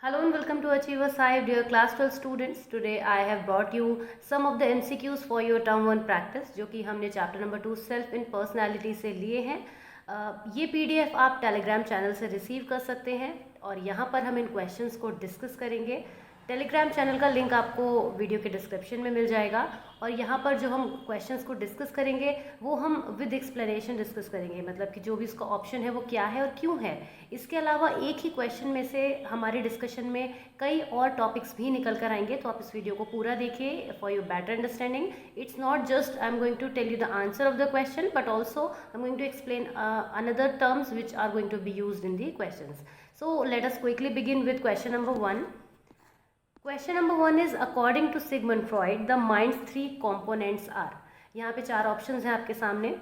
Hello and welcome to Achievers Hive, dear class 12 students. Today I have brought you some of the MCQs for your term 1 practice जो कि हमने chapter number 2 self in personality से लिए हैं। ये PDF आप Telegram channel से receive कर सकते हैं और यहाँ पर हम इन क्वेश्चंस को डिस्कस करेंगे। टेलीग्राम चैनल का लिंक आपको वीडियो के डिस्क्रिप्शन में मिल जाएगा और यहाँ पर जो हम क्वेश्चंस को डिस्कस करेंगे वो हम विद एक्सप्लेनेशन डिस्कस करेंगे, मतलब कि जो भी इसका ऑप्शन है वो क्या है और क्यों है। इसके अलावा एक ही क्वेश्चन में से हमारे डिस्कशन में कई और टॉपिक्स भी निकल कर आएंगे, तो आप इस वीडियो को पूरा देखिए for your better understanding. It's not just I am going to tell you the answer of the question but also I am going to explain another terms which are going to be used in the questions. So let us quickly begin with question number 1. Question number 1 is according to Sigmund Freud the mind's 3 components are. यहाँ पे 4 options हैं आपके सामने: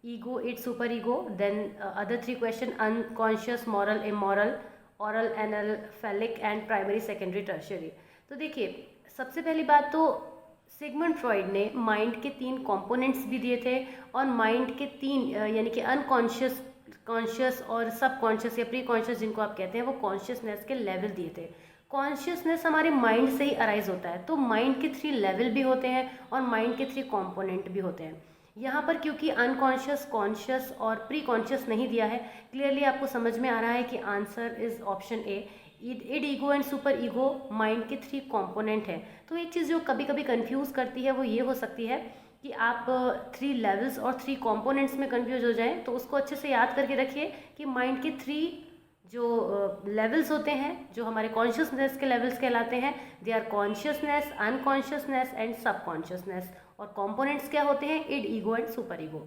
ego, id, super ego, then other 3 question: unconscious, moral, immoral, oral, anal, phallic and primary, secondary, tertiary. तो देखिए, सबसे पहली बात तो सिगमंड फ्रॉइड ने माइंड के 3 कंपोनेंट्स भी दिए थे और माइंड के 3 यानी कि अनकॉन्शियस, कॉन्शियस और सब कॉन्शियस या प्री कॉन्शियस जिनको आप कहते हैं, वो कॉन्शियसनेस के लेवल दिए थे। कॉन्शियसनेस हमारे माइंड से ही अराइज होता है, तो माइंड के 3 लेवल भी होते हैं और माइंड के 3 कंपोनेंट भी होते हैं। यहाँ पर क्योंकि अनकॉन्शियस, कॉन्शियस और प्री कॉन्शियस नहीं दिया है, क्लियरली आपको समझ में आ रहा है कि answer is option A. Id, ego and super ego mind के 3 कंपोनेंट है। तो एक चीज़ जो कभी कभी कंफ्यूज करती है वो ये हो सकती है कि आप 3 लेवल्स और 3 कंपोनेंट्स में कंफ्यूज हो जाएं, तो उसको अच्छे से याद करके रखिए कि माइंड के 3 जो लेवल्स होते हैं, जो हमारे कॉन्शियसनेस के लेवल्स कहलाते हैं, they are consciousness, unconsciousness and subconsciousness. और कंपोनेंट्स क्या होते हैं? Id, ego and super ego.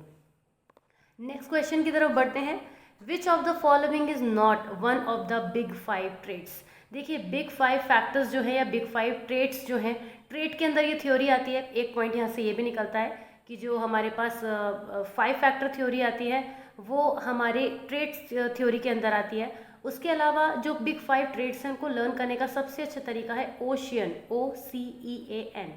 Next question की तरफ बढ़ते हैं। Which of the following is not one of the big 5 traits? देखिए, बिग 5 फैक्टर्स जो है या बिग 5 ट्रेट्स जो हैं, ट्रेट के अंदर ये थ्योरी आती है। एक पॉइंट यहाँ से ये भी निकलता है कि जो हमारे पास 5 फैक्टर थ्योरी आती है वो हमारे ट्रेट्स थ्योरी के अंदर आती है। उसके अलावा जो बिग 5 ट्रेड्स हैं उनको लर्न करने का सबसे अच्छा तरीका है ओशियन, OCEAN।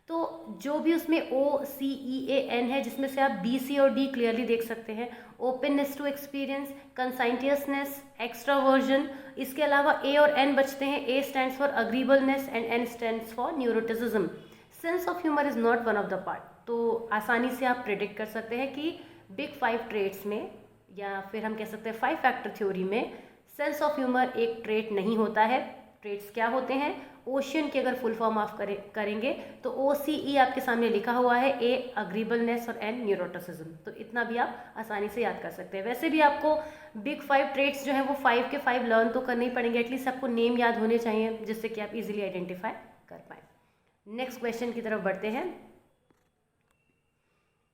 तो जो भी उसमें OCEAN है, जिसमें से आप B, C और D क्लियरली देख सकते हैं: openness to experience, conscientiousness, extraversion. इसके अलावा A और N बचते हैं। A stands for agreeableness and N stands for neuroticism. Sense of humour is not one of the part. तो आसानी से आप प्रेडिक्ट कर सकते हैं कि बिग 5 ट्रेड्स में या फिर हम कह सकते हैं 5 फैक्टर थ्योरी में सेंस ऑफ ह्यूमर एक ट्रेट नहीं होता है। ट्रेट्स क्या होते हैं? ओशियन की अगर फुल फॉर्म आप करेंगे तो OCE आपके सामने लिखा हुआ है, A अग्रीबलनेस और N न्यूरोटिसिज्म। तो इतना भी आप आसानी से याद कर सकते हैं। वैसे भी आपको बिग 5 ट्रेट्स जो हैं वो 5 के 5 लर्न तो करने ही पड़ेंगे, एटलीस्ट आपको नेम याद होने चाहिए जिससे कि आप इजीली आइडेंटिफाई कर पाए। नेक्स्ट क्वेश्चन की तरफ बढ़ते हैं।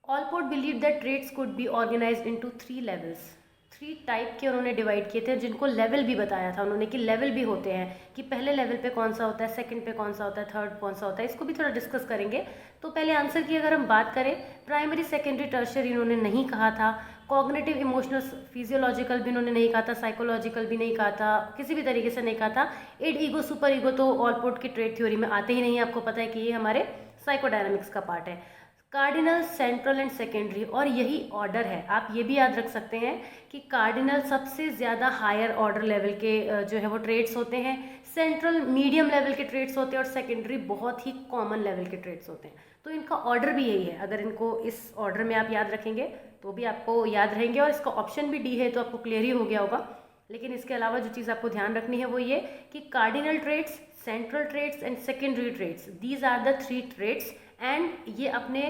Allport believe that traits could be organised into 3 levels. 3 type के उन्होंने डिवाइड किए थे, जिनको लेवल भी बताया था उन्होंने कि लेवल भी होते हैं, कि पहले लेवल पे कौन सा होता है, सेकंड पे कौन सा होता है, थर्ड कौन सा होता है। इसको भी थोड़ा डिस्कस करेंगे। तो पहले आंसर की अगर हम बात करें, प्राइमरी, सेकेंडरी, टर्शियरी इन्होंने नहीं कहा था। कॉग्निटिव, इमोशनल, फिजियोलॉजिकल भी इन्होंने नहीं कहा था, साइकोलॉजिकल भी नहीं कहा था, किसी भी तरीके से नहीं कहा था। इड, ईगो, सुपर ईगो तो ऑलपोर्ट की ट्रेट थ्योरी में आते ही नहीं है, आपको पता है कि ये हमारे साइकोडायनामिक्स का पार्ट है। कार्डिनल, सेंट्रल एंड सेकेंडरी, और यही ऑर्डर है। आप ये भी याद रख सकते हैं कि कार्डिनल सबसे ज़्यादा हायर ऑर्डर लेवल के जो है वो ट्रेड्स होते हैं, सेंट्रल मीडियम लेवल के ट्रेड्स होते हैं और सेकेंडरी बहुत ही कॉमन लेवल के ट्रेड्स होते हैं। तो इनका ऑर्डर भी यही है। अगर इनको इस ऑर्डर में आप याद रखेंगे तो भी आपको याद रहेंगे, और इसका ऑप्शन भी D है तो आपको क्लियर ही हो गया होगा। लेकिन इसके अलावा जो चीज़ आपको ध्यान रखनी है वो ये कि cardinal traits, central traits and secondary traits, these are the 3 traits. And ये अपने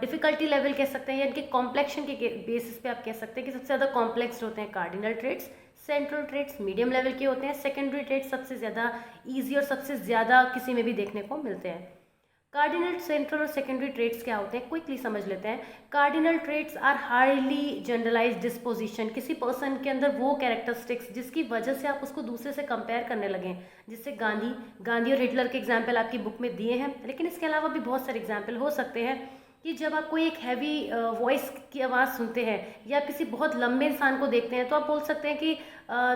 डिफ़िकल्टी लेवल कह सकते हैं या इनके कॉम्प्लेक्शन के बेसिस पे आप कह सकते हैं कि सबसे ज़्यादा कॉम्प्लेक्स होते हैं cardinal traits, central traits medium level के होते हैं, सेकेंडरी ट्रेड्स सबसे ज़्यादा ईजी और सबसे ज़्यादा किसी में भी देखने को मिलते हैं। कार्डिनल, सेंट्रल और सेकेंडरी ट्रेट्स क्या होते हैं, क्विकली समझ लेते हैं। Cardinal traits are highly generalised disposition, किसी पर्सन के अंदर वो कैरेक्टरिस्टिक्स जिसकी वजह से आप उसको दूसरे से कंपेयर करने लगें। जिससे गांधी और हिटलर के एग्जाम्पल आपकी बुक में दिए हैं, लेकिन इसके अलावा भी बहुत सारे एग्जाम्पल हो सकते हैं कि जब आप कोई एक हैवी वॉइस की आवाज़ सुनते हैं या किसी बहुत लंबे इंसान को देखते हैं तो आप बोल सकते हैं कि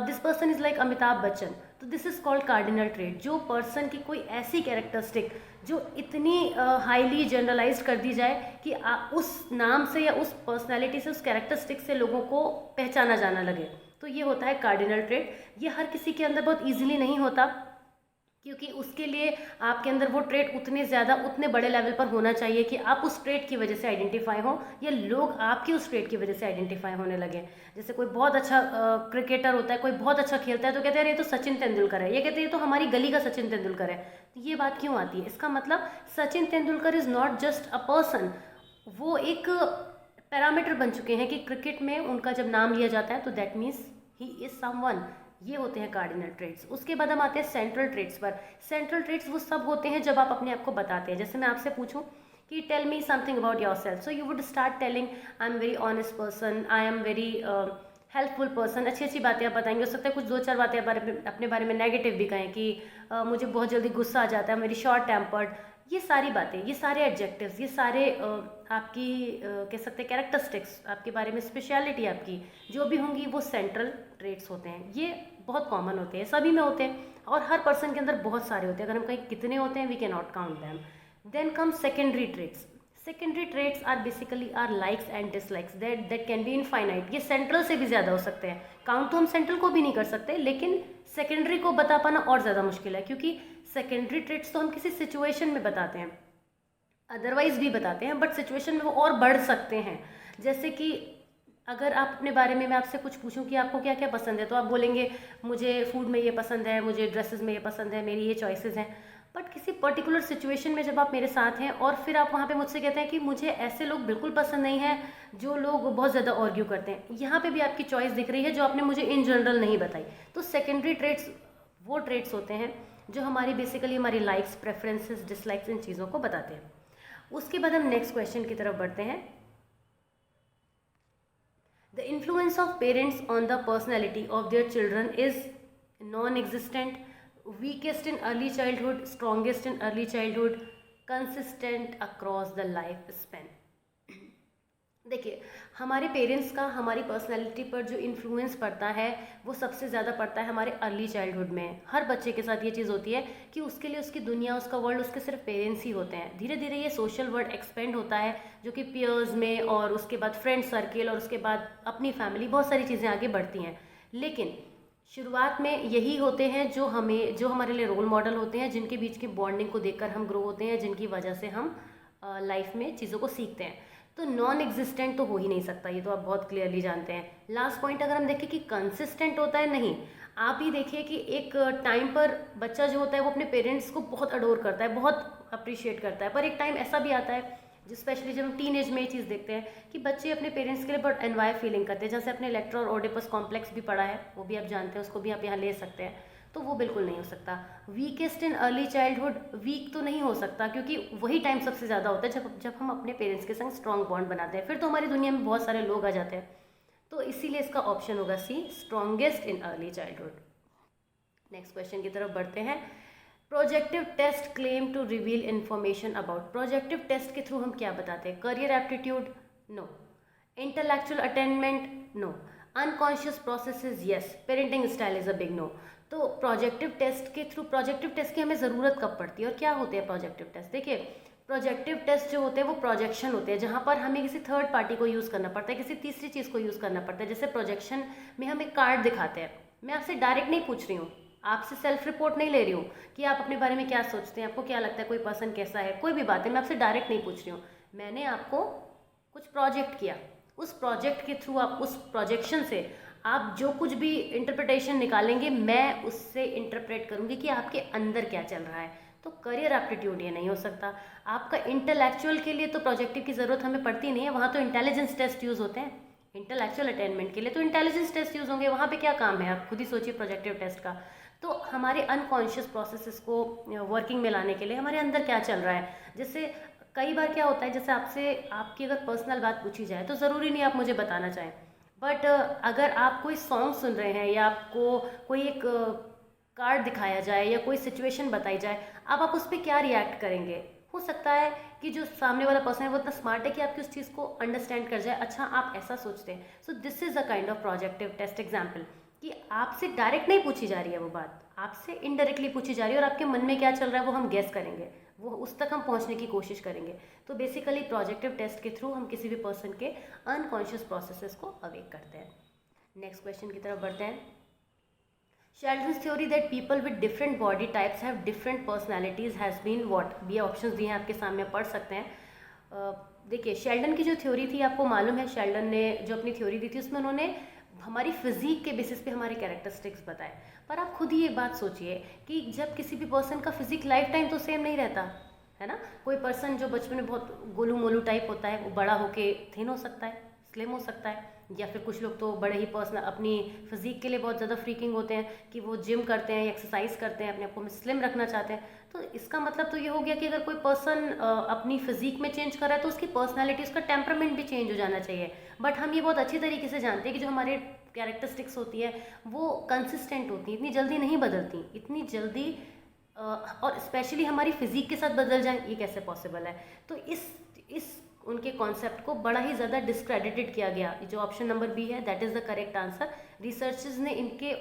this person is like Amitabh Bachchan. तो this is called cardinal trait. जो पर्सन की कोई ऐसी कैरेक्टरिस्टिक जो इतनी हाईली जनरलाइज कर दी जाए कि उस नाम से या उस पर्सनैलिटी से, उस कैरेक्टरिस्टिक से लोगों को पहचाना जाना लगे, तो ये होता है कार्डिनल ट्रेट। ये हर किसी के अंदर बहुत ईजिली नहीं होता, क्योंकि उसके लिए आपके अंदर वो ट्रेट उतने बड़े लेवल पर होना चाहिए कि आप उस ट्रेट की वजह से आइडेंटिफाई हो या लोग आपकी उस ट्रेट की वजह से आइडेंटिफाई होने लगे। जैसे कोई बहुत अच्छा क्रिकेटर होता है, कोई बहुत अच्छा खेलता है, तो कहते हैं ये तो सचिन तेंदुलकर है, ये कहते हैं ये तो हमारी गली का सचिन तेंदुलकर है। तो ये बात क्यों आती है? इसका मतलब Sachin Tendulkar is not just a person, वो एक पैरामीटर बन चुके हैं कि क्रिकेट में उनका जब नाम लिया जाता है तो that means he is someone. ये होते हैं कार्डिनल ट्रेट्स। उसके बाद हम आते हैं सेंट्रल ट्रेट्स पर। सेंट्रल ट्रेट्स वो सब होते हैं जब आप अपने आप को बताते हैं। जैसे मैं आपसे पूछूं कि tell me something about yourself, so you would start telling I am very honest person, I am very helpful person. अच्छी अच्छी बातें आप बताएंगे। हो सकता है कुछ दो चार बातें अपने बारे में नेगेटिव भी कहें कि मुझे बहुत जल्दी गुस्सा आ जाता है, मेरी शॉर्ट टेम्पर्ड। ये सारी बातें, ये सारे एडजेक्टिव्स, ये सारे आपकी कह सकते हैं कैरेक्टरिस्टिक्स, आपके बारे में स्पेशलिटी आपकी जो भी होंगी वो सेंट्रल ट्रेट्स होते हैं। ये बहुत कॉमन होते हैं, सभी में होते हैं और हर पर्सन के अंदर बहुत सारे होते हैं। अगर हम कहीं कितने होते हैं we can not count them. Then come secondary traits. Secondary traits are basically are likes and dislikes that can be infinite. ये सेंट्रल से भी ज़्यादा हो सकते हैं। काउंट तो हम सेंट्रल को भी नहीं कर सकते, लेकिन सेकेंडरी को बता पाना और ज़्यादा मुश्किल है, क्योंकि सेकेंडरी ट्रेट्स तो हम किसी सिचुएशन में बताते हैं, अदरवाइज भी बताते हैं, बट सिचुएशन में वो और बढ़ सकते हैं। जैसे कि अगर आप अपने बारे में, मैं आपसे कुछ पूछूं कि आपको क्या क्या पसंद है, तो आप बोलेंगे मुझे फूड में ये पसंद है, मुझे ड्रेसेस में ये पसंद है, मेरी ये चॉइसेस हैं। बट किसी पर्टिकुलर सिचुएशन में जब आप मेरे साथ हैं और फिर आप वहाँ पे मुझसे कहते हैं कि मुझे ऐसे लोग बिल्कुल पसंद नहीं हैं जो लोग बहुत ज़्यादा आर्ग्यू करते हैं, यहाँ पे भी आपकी चॉइस दिख रही है जो आपने मुझे इन जनरल नहीं बताई। तो सेकेंडरी ट्रेट्स वो ट्रेट्स होते हैं जो हमारी बेसिकली हमारी लाइक्स, प्रेफरेंसेस, डिसलाइक्स, इन चीज़ों को बताते हैं। उसके बाद हम नेक्स्ट क्वेश्चन की तरफ बढ़ते हैं। The influence of parents on the personality of their children is non existent, weakest in early childhood, strongest in early childhood, consistent across the life span. देखिए, हमारे पेरेंट्स का हमारी पर्सनैलिटी पर जो इन्फ्लुएंस पड़ता है वो सबसे ज़्यादा पड़ता है हमारे अर्ली चाइल्डहुड में। हर बच्चे के साथ ये चीज़ होती है कि उसके लिए उसकी दुनिया, उसका वर्ल्ड, उसके सिर्फ पेरेंट्स ही होते हैं। धीरे धीरे ये सोशल वर्ल्ड एक्सपेंड होता है, जो कि पीयर्स में, और उसके बाद फ्रेंड सर्किल, और उसके बाद अपनी फैमिली, बहुत सारी चीज़ें आगे बढ़ती हैं। लेकिन शुरुआत में यही होते हैं जो हमारे लिए रोल मॉडल होते हैं, जिनके बीच की बॉन्डिंग को देखकर हम ग्रो होते हैं, जिनकी वजह से हम लाइफ में चीज़ों को सीखते हैं। तो नॉन एग्जिस्टेंट तो हो ही नहीं सकता, ये तो आप बहुत क्लियरली जानते हैं। लास्ट पॉइंट अगर हम देखें कि कंसिस्टेंट होता है, नहीं। आप ही देखिए कि एक टाइम पर बच्चा जो होता है वो अपने पेरेंट्स को बहुत अडोर करता है, बहुत अप्रिशिएट करता है, पर एक टाइम ऐसा भी आता है जो स्पेशली जब हम टीन एज में ये चीज़ देखते हैं कि बच्चे अपने पेरेंट्स के लिए बहुत एनवाय फीलिंग करते हैं। जैसे अपने इलेक्ट्रा और ओडिपस कॉम्प्लेक्स भी पढ़ा है, वो भी आप जानते हैं, उसको भी आप यहाँ ले सकते हैं। तो वो बिल्कुल नहीं हो सकता। Weakest in early childhood, weak तो नहीं हो सकता, क्योंकि वही टाइम सबसे ज़्यादा होता है जब हम अपने पेरेंट्स के संग स्ट्रॉन्ग बॉन्ड बनाते हैं। फिर तो हमारी दुनिया में बहुत सारे लोग आ जाते हैं। तो इसीलिए इसका ऑप्शन होगा C, strongest in early childhood. Next question की तरफ बढ़ते हैं। Projective test claim to reveal information about. Projective test के थ्रू हम क्या बताते हैं? Career aptitude, no. Intellectual attainment, no. Unconscious processes, yes. Parenting style is a big no. तो प्रोजेक्टिव टेस्ट के थ्रू, प्रोजेक्टिव टेस्ट की हमें ज़रूरत कब पड़ती है और क्या होते हैं प्रोजेक्टिव टेस्ट? देखिए, प्रोजेक्टिव टेस्ट जो होते हैं वो प्रोजेक्शन होते हैं, जहाँ पर हमें किसी थर्ड पार्टी को यूज़ करना पड़ता है, किसी तीसरी चीज़ को यूज़ करना पड़ता है। जैसे प्रोजेक्शन में हम एक कार्ड दिखाते हैं। मैं आपसे डायरेक्ट नहीं पूछ रही हूँ, आपसे सेल्फ रिपोर्ट नहीं ले रही हूँ कि आप अपने बारे में क्या सोचते हैं, आपको क्या लगता है कोई पर्सन कैसा है, कोई भी बात है, मैं आपसे डायरेक्ट नहीं पूछ रही हूँ। मैंने आपको कुछ प्रोजेक्ट किया, उस प्रोजेक्ट के थ्रू, आप उस प्रोजेक्शन से आप जो कुछ भी इंटरप्रिटेशन निकालेंगे, मैं उससे इंटरप्रेट करूँगी कि आपके अंदर क्या चल रहा है। तो करियर एप्टीट्यूड ये नहीं हो सकता। आपका इंटेलेक्चुअल के लिए तो प्रोजेक्टिव की ज़रूरत हमें पड़ती नहीं है, वहाँ तो इंटेलिजेंस टेस्ट यूज़ होते हैं। इंटेलेक्चुअल अटेनमेंट के लिए तो इंटेलिजेंस टेस्ट यूज़ होंगे, वहाँ पे क्या काम है, आप खुद ही सोचिए प्रोजेक्टिव टेस्ट का। तो हमारे अनकॉन्शियस प्रोसेसेस को वर्किंग में लाने के लिए हमारे अंदर क्या चल रहा है, जैसे कई बार क्या होता है, जैसे आपसे आपकी अगर पर्सनल बात पूछी जाए तो ज़रूरी नहीं आप मुझे बताना चाहें, बट अगर आप कोई सॉन्ग सुन रहे हैं या आपको कोई एक कार्ड दिखाया जाए या कोई सिचुएशन बताई जाए, अब आप उस पर क्या रिएक्ट करेंगे? हो सकता है कि जो सामने वाला पर्सन है वो इतना स्मार्ट है कि आपकी उस चीज़ को अंडरस्टैंड कर जाए, अच्छा आप ऐसा सोचते हैं। So this is a kind of projective test example, कि आपसे डायरेक्ट नहीं पूछी जा रही है वो बात, आपसे इनडायरेक्टली पूछी जा रही है और आपके मन में क्या चल रहा है वो हम गेस करेंगे, वो उस तक हम पहुंचने की कोशिश करेंगे। तो बेसिकली प्रोजेक्टिव टेस्ट के थ्रू हम किसी भी पर्सन के अनकॉन्शियस प्रोसेसेस को अवेक करते हैं। नेक्स्ट क्वेश्चन की तरफ बढ़ते हैं। Sheldon's theory that people with different body types have different personalities has been what, ये ऑप्शंस दिए हैं आपके सामने, पढ़ सकते हैं। देखिए शेल्डन की जो थ्योरी थी, आपको मालूम है शेल्डन ने जो अपनी थ्योरी दी थी उसमें उन्होंने हमारी फिजिक के बेसिस पे हमारे कैरेक्टरिस्टिक्स बताए। पर आप खुद ही एक बात सोचिए कि जब किसी भी पर्सन का फिजिक लाइफ टाइम तो सेम नहीं रहता है ना। कोई पर्सन जो बचपन में बहुत गोलू मोलू टाइप होता है वो बड़ा होके थिन हो सकता है, स्लिम हो सकता है, या फिर कुछ लोग तो बड़े ही पर्सन अपनी फिजिक के लिए बहुत ज़्यादा फ्रीकिंग होते हैं कि वो जिम करते हैं, एक्सरसाइज करते हैं, अपने आप को स्लिम रखना चाहते हैं। तो इसका मतलब तो ये हो गया कि अगर कोई पर्सन अपनी फिजिक में चेंज कर रहा है तो उसकी पर्सनैलिटी, उसका टेम्परामेंट भी चेंज हो जाना चाहिए। बट हम ये बहुत अच्छी तरीके से जानते हैं कि जो हमारे कैरेक्टरिस्टिक्स होती है वो कंसिस्टेंट होती हैं, इतनी जल्दी नहीं बदलती, इतनी जल्दी और स्पेशली हमारी फिजिक के साथ बदल जाए, ये कैसे पॉसिबल है। तो इस उनके कॉन्सेप्ट को बड़ा ही ज़्यादा डिस्क्रेडिटेड किया गया। जो ऑप्शन नंबर बी है that is the correct answer. Researchers ने इनके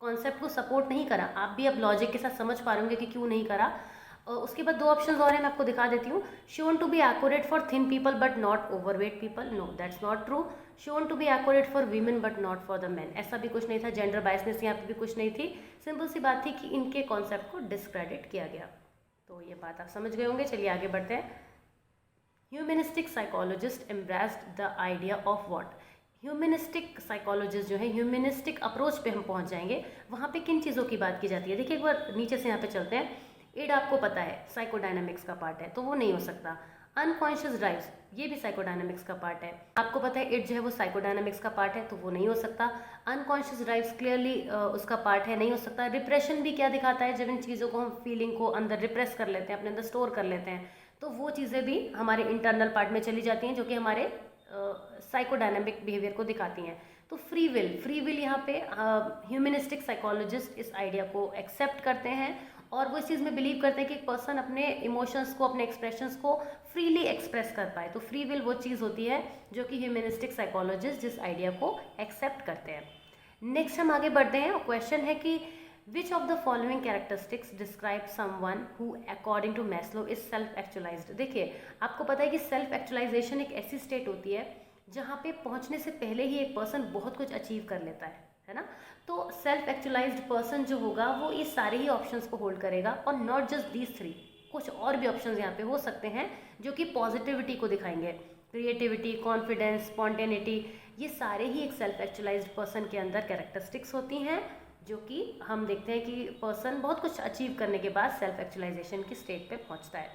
कॉन्सेप्ट को सपोर्ट नहीं करा। आप भी अब लॉजिक के साथ समझ पा रहे होंगे कि क्यों नहीं करा। उसके बाद दो ऑप्शंस और हैं, मैं आपको दिखा देती हूँ। Shown to be accurate for thin people but not overweight people, no that's not true. Shown to be accurate for women but not for the man, ऐसा भी कुछ नहीं था। जेंडर बायसनेस यहाँ पे भी कुछ नहीं थी। सिंपल सी बात थी कि इनके कॉन्सेप्ट को डिस्क्रेडिट किया गया। तो ये बात आप समझ गए होंगे। चलिए आगे बढ़ते हैं। Humanistic psychologist embraced the idea of what. Humanistic psychologist जो है, ह्यूमनिस्टिक अप्रोच पे हम पहुंच जाएंगे, वहाँ पे किन चीज़ों की बात की जाती है। देखिए एक बार नीचे से यहाँ पे चलते हैं। इड आपको पता है साइकोडायनामिक्स का पार्ट है, तो वो नहीं हो सकता। अनकॉन्शियस ड्राइव्स, ये भी साइकोडायनामिक्स का पार्ट है। आपको पता है इड जो है वो साइकोडायनामिक्स का पार्ट है, तो वो नहीं हो सकता। अनकॉन्शियस ड्राइव्स क्लियरली उसका पार्ट है, नहीं हो सकता। रिप्रेशन भी क्या दिखाता है, जब इन चीज़ों को हम फीलिंग को अंदर रिप्रेस कर लेते हैं, अपने अंदर स्टोर कर लेते हैं, तो वो चीज़ें भी हमारे इंटरनल पार्ट में चली जाती हैं, जो कि हमारे साइकोडायनामिक बिहेवियर को दिखाती हैं। तो फ्री विल यहाँ पे ह्यूमनिस्टिक साइकोलॉजिस्ट इस आइडिया को एक्सेप्ट करते हैं और वो इस चीज़ में बिलीव करते हैं कि एक पर्सन अपने इमोशंस को, अपने एक्सप्रेशंस को फ्रीली एक्सप्रेस कर पाए। तो फ्री विल वो चीज़ होती है जो कि ह्यूमनिस्टिक साइकोलॉजिस्ट जिस आइडिया को एक्सेप्ट करते हैं। नेक्स्ट हम आगे बढ़ते हैं। क्वेश्चन है कि Which of the following characteristics describe someone who according to Maslow is self-actualized? देखिए आपको पता है कि सेल्फ एक्चुअलाइजेशन एक ऐसी स्टेट होती है जहाँ पे पहुँचने से पहले ही एक पर्सन बहुत कुछ अचीव कर लेता है ना। तो सेल्फ एक्चुअलाइज्ड पर्सन जो होगा वो ये सारे ही ऑप्शंस को होल्ड करेगा और नॉट जस्ट दीज थ्री, कुछ और भी ऑप्शंस यहाँ पे हो सकते हैं जो कि पॉजिटिविटी को दिखाएंगे। क्रिएटिविटी, कॉन्फिडेंस, स्पॉन्टेनिटी, ये सारे ही एक सेल्फ एक्चुअलाइज्ड पर्सन के अंदर कैरेक्टरिस्टिक्स होती हैं, जो कि हम देखते हैं कि पर्सन बहुत कुछ अचीव करने के बाद सेल्फ एक्चुअलाइजेशन की स्टेट पे पहुंचता है।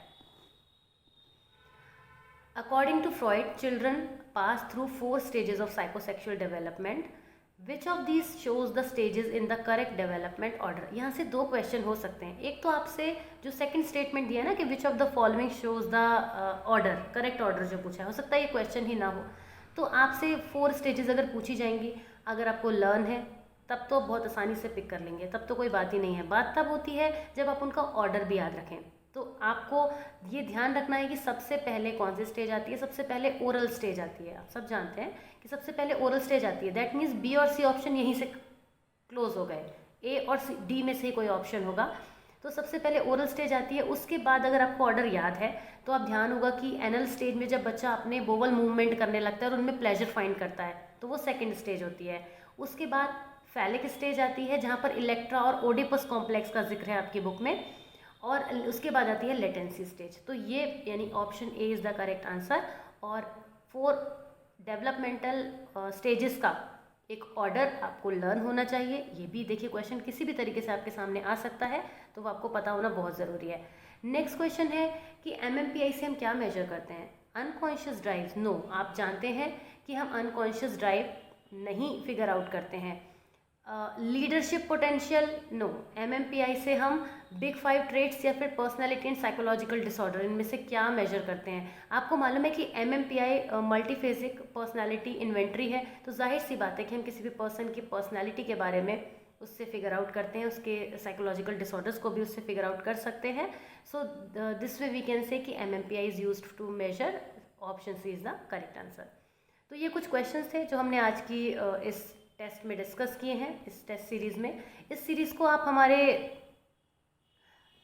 According to Freud, children pass through 4 stages of psychosexual development. Which of these shows the stages in the correct development order. यहाँ से दो क्वेश्चन हो सकते हैं। एक तो आपसे जो सेकंड स्टेटमेंट दिया ना कि विच of the following shows the order, correct order जो पूछा है, हो सकता है ये क्वेश्चन ही ना हो। तो आपसे 4 स्टेजेस अगर पूछी जाएंगी, अगर आपको लर्न है तब तो बहुत आसानी से पिक कर लेंगे, तब तो कोई बात ही नहीं है। बात तब होती है जब आप उनका ऑर्डर भी याद रखें। तो आपको ये ध्यान रखना है कि सबसे पहले कौन सी स्टेज आती है। सबसे पहले ओरल स्टेज आती है। आप सब जानते हैं कि सबसे पहले ओरल स्टेज आती है। दैट मीन्स बी और सी ऑप्शन यहीं से क्लोज हो गए, ए और डी में से कोई ऑप्शन होगा। तो सबसे पहले ओरल स्टेज आती है। उसके बाद अगर आपको ऑर्डर याद है तो आप ध्यान होगा कि एनल स्टेज में जब बच्चा अपने बोवल मूवमेंट करने लगता है और उनमें प्लेजर फाइंड करता है, तो वो सेकेंड स्टेज होती है। उसके बाद फैलिक स्टेज आती है जहाँ पर इलेक्ट्रा और ओडिपस कॉम्प्लेक्स का जिक्र है आपकी बुक में, और उसके बाद आती है लेटेंसी स्टेज। तो ये यानी option A is the correct answer. और 4 डेवलपमेंटल स्टेजेस का एक ऑर्डर आपको लर्न होना चाहिए। ये भी देखिए क्वेश्चन किसी भी तरीके से आपके सामने आ सकता है, तो वो आपको पता होना बहुत ज़रूरी है। नेक्स्ट क्वेश्चन है कि MMPI से हम क्या मेजर करते हैं। अनकॉन्शियस ड्राइव, नो, आप जानते हैं कि हम अनकॉन्शियस ड्राइव नहीं फिगर आउट करते हैं। लीडरशिप पोटेंशियल, नो, MMPI से हम बिग 5 ट्रेट्स या फिर पर्सनैलिटी एंड साइकोलॉजिकल डिसऑर्डर, इनमें से क्या मेजर करते हैं। आपको मालूम है कि MMPI मल्टीफेजिक पर्सनैलिटी इन्वेंट्री है, तो जाहिर सी बात है कि हम किसी भी पर्सन की पर्सनैलिटी के बारे में उससे फिगर आउट करते हैं, उसके साइकोलॉजिकल डिसऑर्डर्स को भी उससे फिगर आउट कर सकते हैं। So this way we can say कि MMPI is used to measure. Option C is the correct answer. तो ये कुछ क्वेश्चंस थे जो हमने आज की इस टेस्ट में डिस्कस किए हैं, इस टेस्ट सीरीज़ में। इस सीरीज़ को आप हमारे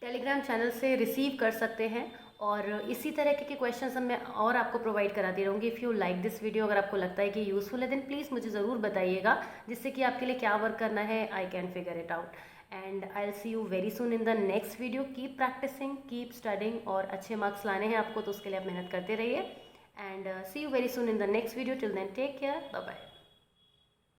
टेलीग्राम चैनल से रिसीव कर सकते हैं और इसी तरह के क्वेश्चंस मैं और आपको प्रोवाइड कराती रहूँगी। If you like this video, अगर आपको लगता है कि यूज़फुल है देन प्लीज़ मुझे ज़रूर बताइएगा, जिससे कि आपके लिए क्या वर्क करना है I can figure it out. And I will see you very soon in the next video. Keep practising, keep studying, और अच्छे मार्क्स लाने हैं आपको, तो उसके लिए आप मेहनत करते रहिए। And see you very soon in the next video. Till then take care, bye bye.